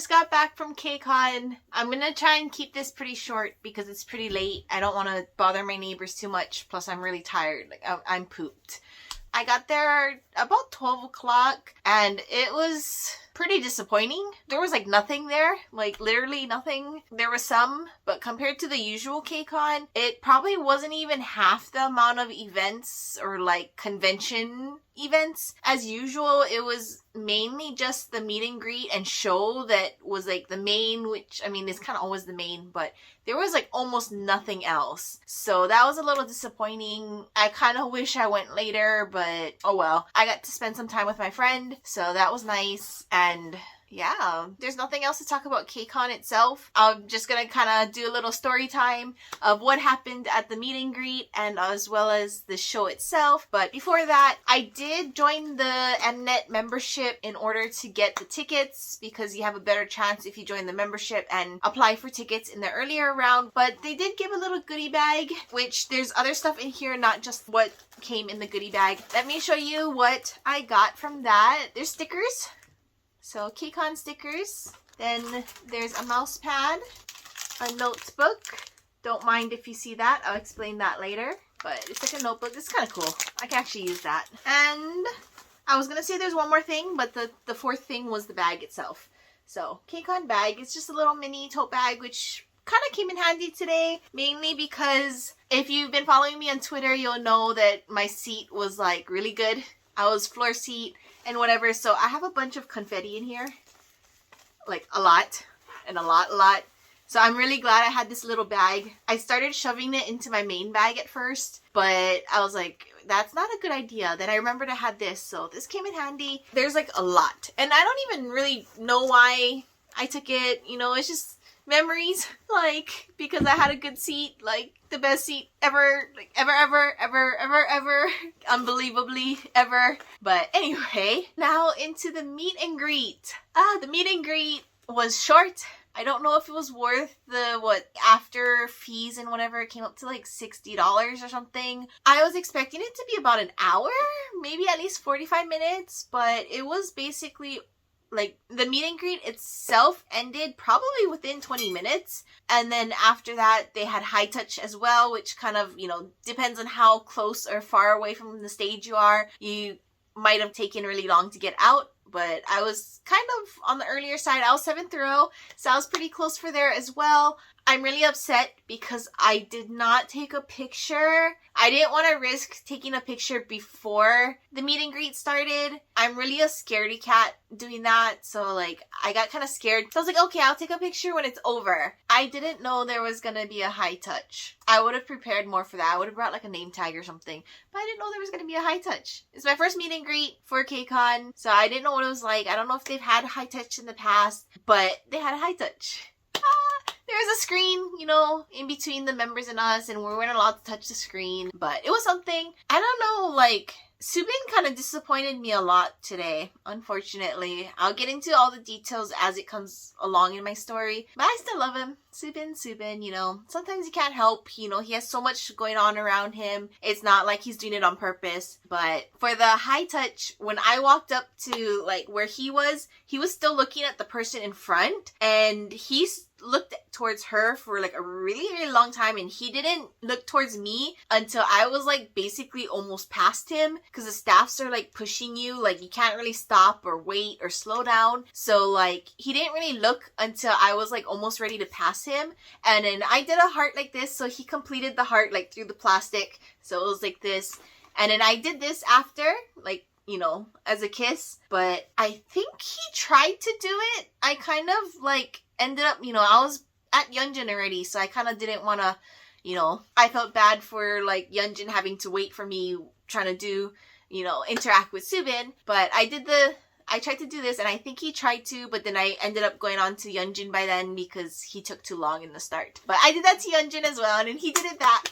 just got back from KCON. I'm gonna try and keep this pretty short because it's pretty late. I don't want to bother my neighbors too much. Plus, I'm really tired. Like, I'm pooped. I got there about 12 o'clock and it was pretty disappointing. There was like nothing there, like literally nothing. There was some, but compared to the usual KCON, it probably wasn't even half the amount of events or like convention events. As usual, it was mainly just the meet and greet and show that was like the main, which I mean, it's kind of always the main, but there was like almost nothing else. So that was a little disappointing. I kind of wish I went later, but oh well. I got to spend some time with my friend, so that was nice. And yeah, there's nothing else to talk about KCON itself. I'm just gonna kind of do a little story time of what happened at the meet and greet and as well as the show itself. But before that, I did join the Mnet membership in order to get the tickets because you have a better chance if you join the membership and apply for tickets in the earlier round. But they did give a little goodie bag, which there's other stuff in here, not just what came in the goodie bag. Let me show you what I got from that. There's stickers. So KCON stickers, then there's a mouse pad, a notebook. Don't mind if you see that, I'll explain that later. But it's like a notebook, it's kind of cool. I can actually use that. And I was going to say there's one more thing, but the fourth thing was the bag itself. So KCON bag, it's just a little mini tote bag, which kind of came in handy today. Mainly because if you've been following me on Twitter, you'll know that my seat was like really good. I was floor seat and whatever, so I have a bunch of confetti in here, like a lot and a lot. So I'm really glad I had this little bag. I started shoving it into my main bag at first, but I was like, that's not a good idea. Then I remembered I had this, so this came in handy. There's like a lot, and I don't even really know why I took it. You know, it's just memories, like, because I had a good seat, like the best seat ever, like ever, unbelievably ever. But anyway, now into the meet and greet. The meet and greet was short. I don't know if it was worth the, after fees and whatever, it came up to like $60 or something. I was expecting it to be about an hour, maybe at least 45 minutes, but it was basically like the meet and greet itself ended probably within 20 minutes. And then after that, they had high touch as well, which kind of, you know, depends on how close or far away from the stage you are. You might have taken really long to get out, but I was kind of on the earlier side. I was 7th row, so I was pretty close for there as well. I'm really upset because I did not take a picture. I didn't want to risk taking a picture before the meet and greet started. I'm really a scaredy cat doing that, so like I got kind of scared. So I was like, okay, I'll take a picture when it's over. I didn't know there was gonna be a high touch. I would have prepared more for that. I would have brought like a name tag or something, but I didn't know there was gonna be a high touch. It's my first meet and greet for KCON, so I didn't know what it was like. I don't know if they've had high touch in the past, but they had a high touch. There was a screen, you know, in between the members and us, and we weren't allowed to touch the screen, but it was something. I don't know, like, Subin kind of disappointed me a lot today, unfortunately. I'll get into all the details as it comes along in my story, but I still love him. Subin, you know, sometimes you can't help, you know, he has so much going on around him. It's not like he's doing it on purpose. But for the high touch, when I walked up to like where he was still looking at the person in front, and he's looked towards her for like a really long time, and he didn't look towards me until I was like basically almost past him, because the staffs are like pushing you, like you can't really stop or wait or slow down. So like he didn't really look until I was like almost ready to pass him, and then I did a heart like this, so he completed the heart like through the plastic, so it was like this, and then I did this after, like, you know, as a kiss. But I think he tried to do it. I kind of like ended up, you know, I was at YEONJUN already, so I kind of didn't want to, you know, I felt bad for like YEONJUN having to wait for me trying to do, you know, interact with Subin. But I tried to do this, and I think he tried to, but then I ended up going on to YEONJUN by then because he took too long in the start. But I did that to YEONJUN as well, and then he did it back.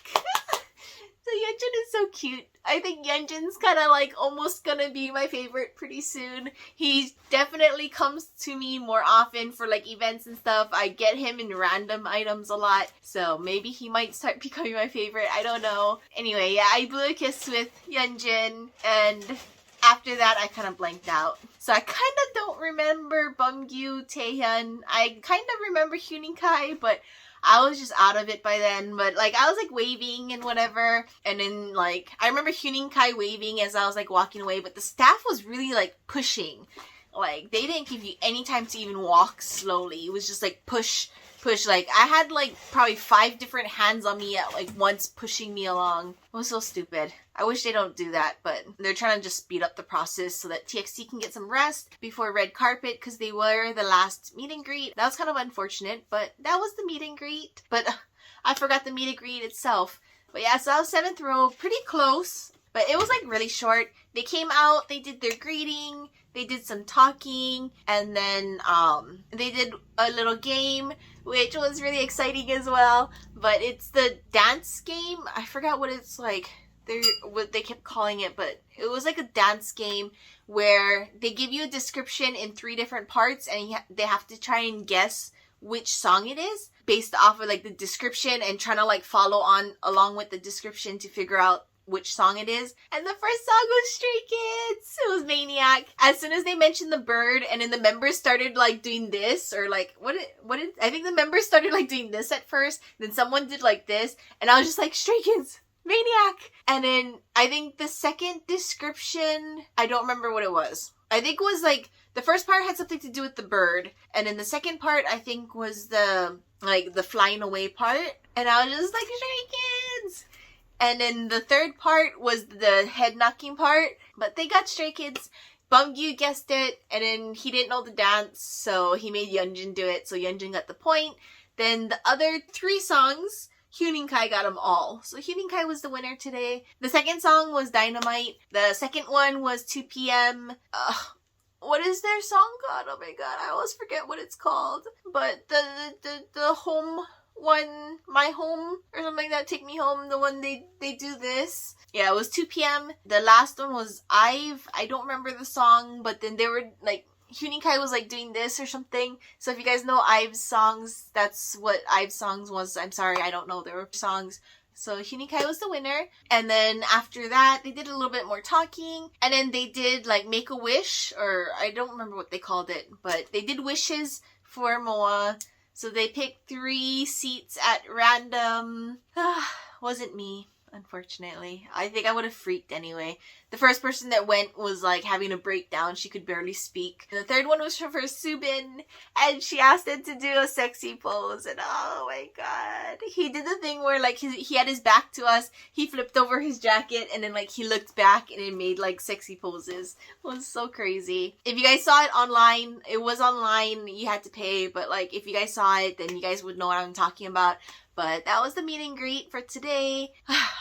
So YEONJUN is so cute. I think YEONJUN's kind of like almost gonna be my favorite pretty soon. He definitely comes to me more often for like events and stuff. I get him in random items a lot, so maybe he might start becoming my favorite. I don't know. Anyway, yeah, I blew a kiss with YEONJUN, and after that, I kind of blanked out. So I kind of don't remember Bumgyu, Taehyun. I kind of remember Huening-kai, but I was just out of it by then. But like, I was like waving and whatever. And then like, I remember Huening-kai waving as I was like walking away, but the staff was really like pushing. Like, they didn't give you any time to even walk slowly. It was just like push. Like, I had like probably 5 different hands on me at like once pushing me along. It was so stupid. I wish they don't do that, but they're trying to just speed up the process so that TXT can get some rest before red carpet, because they were the last meet and greet. That was kind of unfortunate, but that was the meet and greet. But I forgot the meet and greet itself. But yeah, so that was 7th row, pretty close, but it was like really short. They came out, they did their greeting, they did some talking, and then they did a little game, which was really exciting as well. But it's the dance game. I forgot what it's like. What they kept calling it, but it was like a dance game where they give you a description in 3 different parts, and they have to try and guess which song it is based off of like the description, and trying to like follow on along with the description to figure out which song it is. And the first song was Stray Kids. It was Maniac. As soon as they mentioned the bird, and then the members started like doing this, or like what did I think the members started like doing this at first, then someone did like this, and I was just like, Stray Kids, Maniac. And then I think the second description, I don't remember what it was. I think it was like the first part had something to do with the bird, and then the second part I think was the flying away part, and I was just like, Stray Kids. And then the third part was the head knocking part, but they got Stray Kids. Bumgyu guessed it, and then he didn't know the dance, so he made YEONJUN do it, so YEONJUN got the point. Then the other 3 songs, Huening-kai got them all. So Huening-kai was the winner today. The second song was Dynamite. The second one was 2 p.m. What is their song called? Oh my god, I always forget what it's called. But the home one, My Home, or something like that, Take Me Home, the one they do this. Yeah, it was 2 p.m. The last one was IVE. I don't remember the song, but then they were like, Huening-kai was like doing this or something. So if you guys know IVE's songs, that's what IVE's songs was. I'm sorry, I don't know their songs. So Huening-kai was the winner. And then after that, they did a little bit more talking. And then they did like Make a Wish, or I don't remember what they called it, but they did wishes for Moa. So they picked 3 seats at random. Wasn't me, unfortunately. I think I would have freaked anyway. The first person that went was like having a breakdown. She could barely speak. And the third one was for Subin, and she asked him to do a sexy pose, and oh my god. He did the thing where like he had his back to us, he flipped over his jacket, and then like he looked back and it made like sexy poses. It was so crazy. If you guys saw it online, it was online, you had to pay, but like if you guys saw it, then you guys would know what I'm talking about. But that was the meet and greet for today.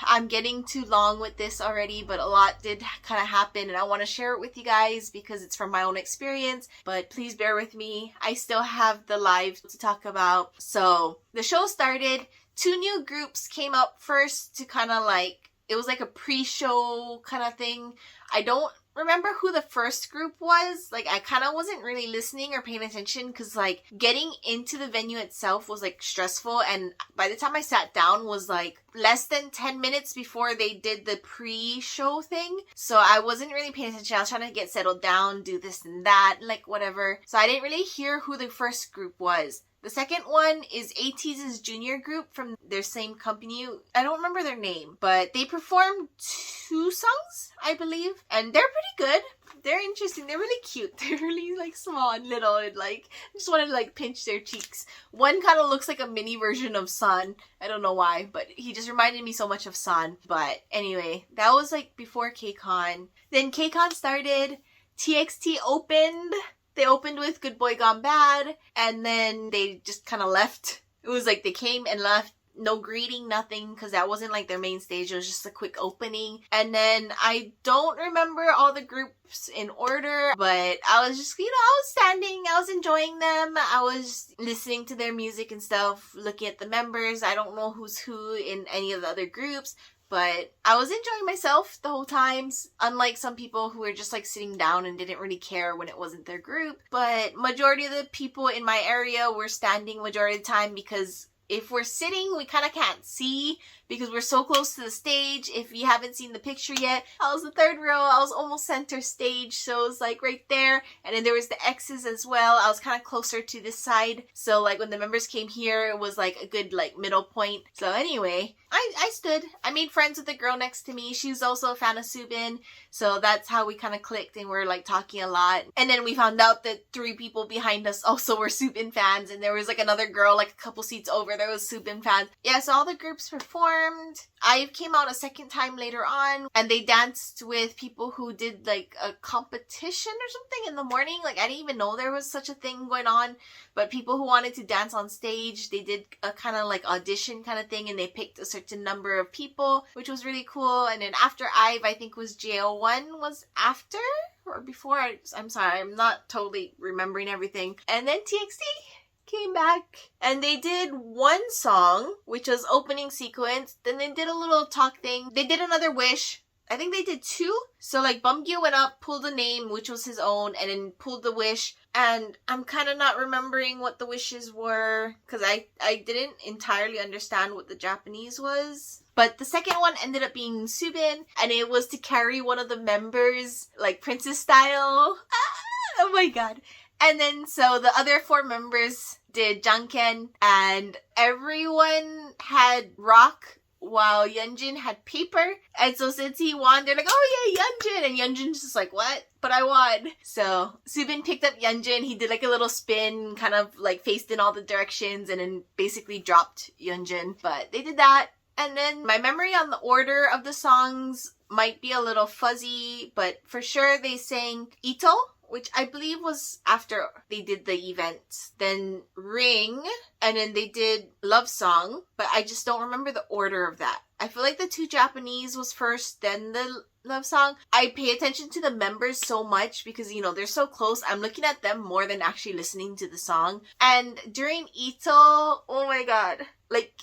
I'm getting too long with this already, but a lot did kind of happen, and I want to share it with you guys because it's from my own experience. But please bear with me. I still have the live to talk about. So the show started. 2 new groups came up first to kind of like, it was like a pre-show kind of thing. I don't remember who the first group was. Like, I kind of wasn't really listening or paying attention because like getting into the venue itself was like stressful, and by the time I sat down was like less than 10 minutes before they did the pre-show thing. So I wasn't really paying attention. I was trying to get settled down, do this and that, like whatever. So I didn't really hear who the first group was. The second one is ATEEZ's junior group from their same company. I don't remember their name, but they performed 2 songs, I believe. And they're pretty good. They're interesting. They're really cute. They're really like small and little, and like just wanted to like pinch their cheeks. One kind of looks like a mini version of Sun. I don't know why, but he just reminded me so much of Sun. But anyway, that was like before KCON. Then KCON started. TXT opened. They opened with Good Boy Gone Bad, and then they just kind of left. It was like they came and left. No greeting, nothing, because that wasn't like their main stage. It was just a quick opening. And then I don't remember all the groups in order, but I was just, I was standing, I was enjoying them. I was listening to their music and stuff, looking at the members. I don't know who's who in any of the other groups, but I was enjoying myself the whole time, unlike some people who were just like sitting down and didn't really care when it wasn't their group. But majority of the people in my area were standing majority of the time because if we're sitting, we kind of can't see because we're so close to the stage. If you haven't seen the picture yet, I was the third row. I was almost center stage, so it was like right there. And then there was the X's as well. I was kind of closer to this side. So like when the members came here, it was like a good like middle point. So anyway, I stood. I made friends with the girl next to me. She was also a fan of Subin. So that's how we kind of clicked and we're like talking a lot. And then we found out that 3 people behind us also were Subin fans. And there was like another girl like a couple seats over. There was Subin fans. Yeah, so all the groups performed. I came out a second time later on and they danced with people who did like a competition or something in the morning. Like I didn't even know there was such a thing going on. But people who wanted to dance on stage, they did a kind of like audition kind of thing and they picked a certain number of people, which was really cool. And then after IVE, I think was JO1 was after or before. I'm sorry, I'm not totally remembering everything. And then TXT came back and they did one song, which was opening sequence. Then they did a little talk thing. They did another wish. I think they did 2. So like Bumgyu went up, pulled a name, which was his own, and then pulled the wish. And I'm kind of not remembering what the wishes were because I didn't entirely understand what the Japanese was. But the second one ended up being Subin, and it was to carry one of the members, like princess style. Oh my god. And then so the other 4 members did Janken, and everyone had rock while YEONJUN had paper. And so since he won, they're like, oh yeah, YEONJUN. And YEONJUN's just like, what? But I won. So Subin picked up YEONJUN. He did like a little spin, kind of like faced in all the directions and then basically dropped YEONJUN. But they did that. And then my memory on the order of the songs might be a little fuzzy, but for sure they sang Ito, which I believe was after they did the event. Then Ring, and then they did Love Song, but I just don't remember the order of that. I feel like the 2 Japanese was first, then the Love Song. I pay attention to the members so much because, you know, they're so close. I'm looking at them more than actually listening to the song. And during Ito, oh my god, like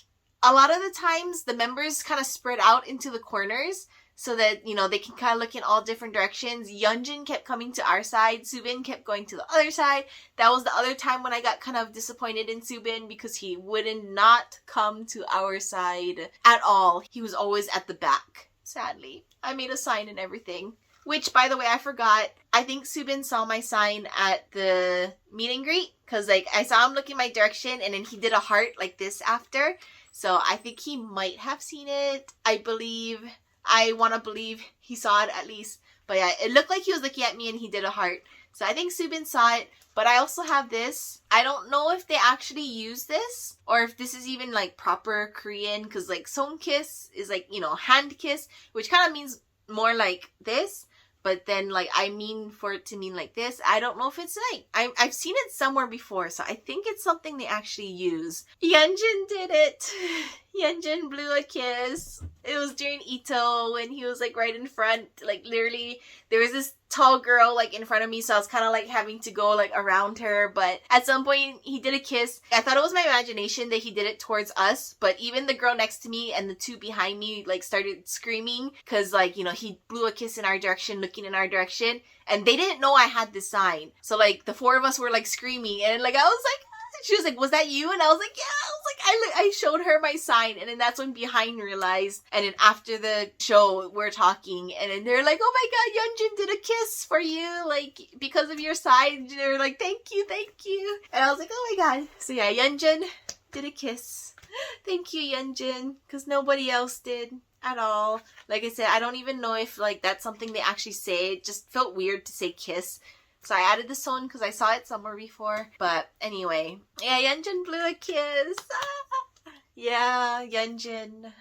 a lot of the times the members kind of spread out into the corners so that, you know, they can kind of look in all different directions. YEONJUN kept coming to our side. Subin kept going to the other side. That was the other time when I got kind of disappointed in Subin because he would not come to our side at all. He was always at the back, sadly. I made a sign and everything. Which, by the way, I forgot. I think Subin saw my sign at the meet and greet. Because, like, I saw him looking my direction and then he did a heart like this after. So I think he might have seen it. I want to believe he saw it at least. But yeah, it looked like he was looking at me and he did a heart. So I think Subin saw it. But I also have this. I don't know if they actually use this or if this is even like proper Korean. Because like Son kiss is like, you know, hand kiss. Which kind of means more like this. But then, like, I mean for it to mean like this. I don't know if it's like... I've seen it somewhere before, so I think it's something they actually use. YEONJUN did it! YEONJUN blew a kiss. It was during Ito when he was, like, right in front. Like, literally, there was this tall girl, like, in front of me, so I was kind of, like, having to go, like, around her. But at some point, he did a kiss. I thought it was my imagination that he did it towards us. But even the girl next to me and the 2 behind me, like, started screaming. Because, like, you know, he blew a kiss in our direction, looking in our direction. And they didn't know I had this sign. So, like, the 4 of us were, like, screaming. And, like, I was like... She was like, was that you? And I was like, yeah. I was like, I showed her my sign. And then that's when Behind realized. And then after the show, we're talking. And then they're like, oh my god, YEONJUN did a kiss for you. Like, because of your sign. They're like, thank you, thank you. And I was like, oh my god. So yeah, YEONJUN did a kiss. Thank you, YEONJUN. Because nobody else did at all. Like I said, I don't even know if like that's something they actually say. It just felt weird to say kiss. So I added this one because I saw it somewhere before. But anyway, yeah, YEONJUN blew a kiss. Yeah, YEONJUN.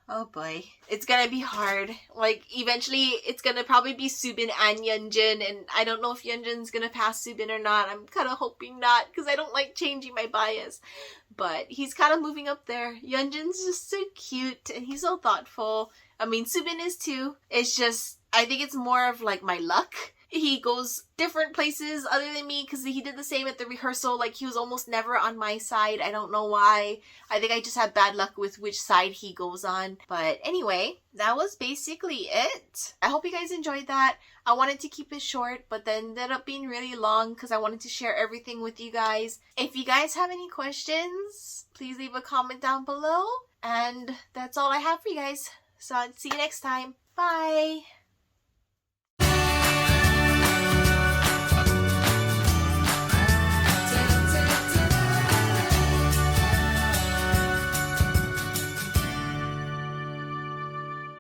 Oh boy. It's gonna be hard. Like, eventually, it's gonna probably be Subin and YEONJUN. And I don't know if YEONJUN's gonna pass Subin or not. I'm kind of hoping not because I don't like changing my bias. But he's kind of moving up there. YEONJUN's just so cute and he's so thoughtful. I mean, Subin is too. It's just, I think it's more of like my luck. he goes different places other than me because he did the same at the rehearsal. Like, he was almost never on my side. I don't know why. I think I just have bad luck with which side he goes on. But anyway, that was basically it. I hope you guys enjoyed that. I wanted to keep it short, but then ended up being really long because I wanted to share everything with you guys. If you guys have any questions, please leave a comment down below. And that's all I have for you guys. So I'll see you next time. Bye!